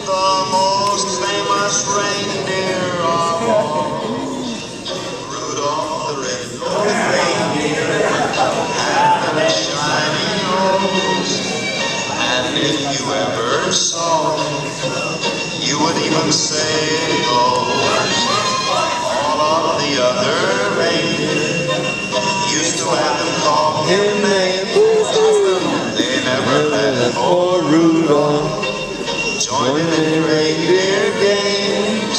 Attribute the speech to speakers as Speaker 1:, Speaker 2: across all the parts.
Speaker 1: The most famous reindeer of all, Rudolph the red-nosed reindeer, had a shiny nose, and if you ever saw him, you would even say, oh, all of the other reindeer used to have them call him names. They never let poor Rudolph join in reindeer games.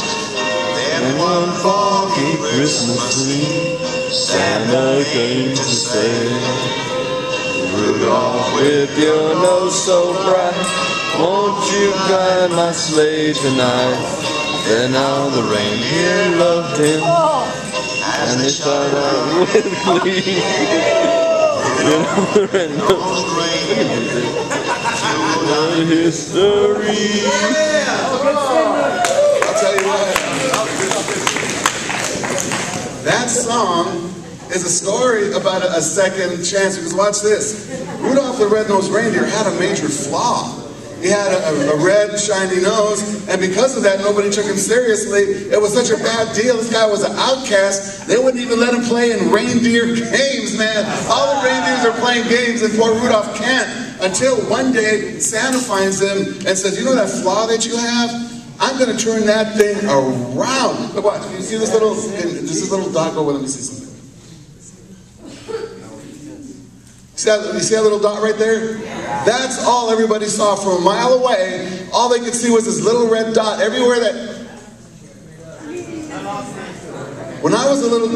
Speaker 1: Then one foggy Christmas Eve, Santa came to say, Rudolph, with your nose so bright, won't you guide my sleigh tonight? Then all the reindeer loved him, and they shot out with glee. The red-nosed reindeer, fueled history.
Speaker 2: I'll tell you what, that song is a story about a second chance, because watch this. Rudolph the red-nosed reindeer had a major flaw. He had a red, shiny nose, and because of that, nobody took him seriously. It was such a bad deal. This guy was an outcast. They wouldn't even let him play in reindeer games, man. All the reindeers are playing games, and poor Rudolph can't. Until one day, Santa finds him and says, you know that flaw that you have? I'm going to turn that thing around. Look, watch. Can you see this little dot? Go with him. Let me see something. You see that little dot right there? That's all everybody saw from a mile away. All they could see was this little red dot everywhere that... When I was a little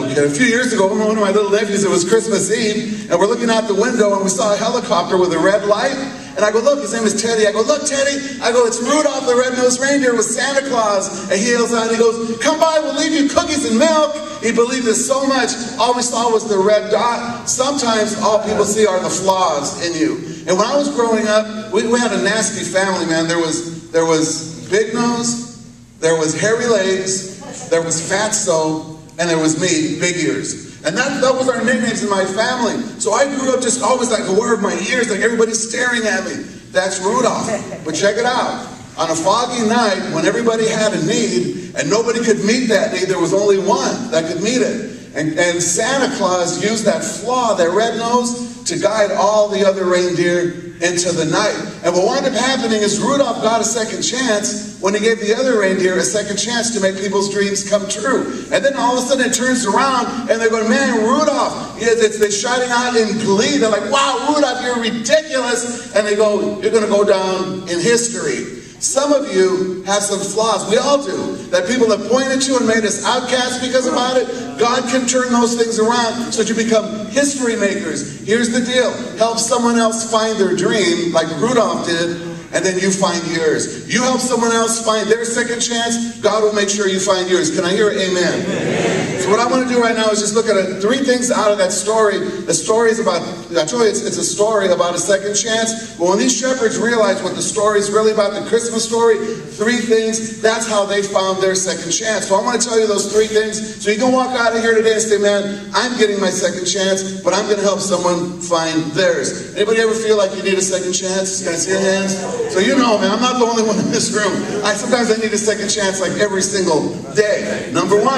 Speaker 2: kid, a few years ago, one of my little nephews, it was Christmas Eve, and we're looking out the window and we saw a helicopter with a red light. And I go, look, his name is Teddy. I go, look, Teddy. I go, it's Rudolph the red-nosed reindeer with Santa Claus. And he yells out, he goes, come by, we'll leave you cookies and milk. He believed this so much, all we saw was the red dot. Sometimes all people see are the flaws in you. And when I was growing up, we had a nasty family, man. There was Big Nose, there was Hairy Legs, there was Fatso, and there was me, Big Ears. And that was our nicknames in my family. So I grew up just always like aware of my ears, like everybody's staring at me. That's Rudolph. But check it out. On a foggy night, when everybody had a need, and nobody could meet that need, there was only one that could meet it. And Santa Claus used that flaw, that red nose, to guide all the other reindeer into the night. And what wound up happening is Rudolph got a second chance when he gave the other reindeer a second chance to make people's dreams come true. And then all of a sudden it turns around and they're going, man, Rudolph, they're shouting out in glee. They're like, wow, Rudolph, you're ridiculous. And they go, you're going to go down in history. Some of you have some flaws. We all do. That people have pointed to and made us outcasts because about it. God can turn those things around so that you become history makers. Here's the deal. Help someone else find their dream like Rudolph did, and then you find yours. You help someone else find their second chance, God will make sure you find yours. Can I hear it? Amen. Amen. So what I want to do right now is just look at three things out of that story. The story is about, I told you it's a story about a second chance. But when these shepherds realized what the story is really about, the Christmas story, three things, that's how they found their second chance. So I want to tell you those three things so you can walk out of here today and say, man, I'm getting my second chance, but I'm going to help someone find theirs. Anybody ever feel like you need a second chance? Can I see your hands? So you know, man, I'm not the only one in this room. Sometimes I need a second chance like every single day. Number one.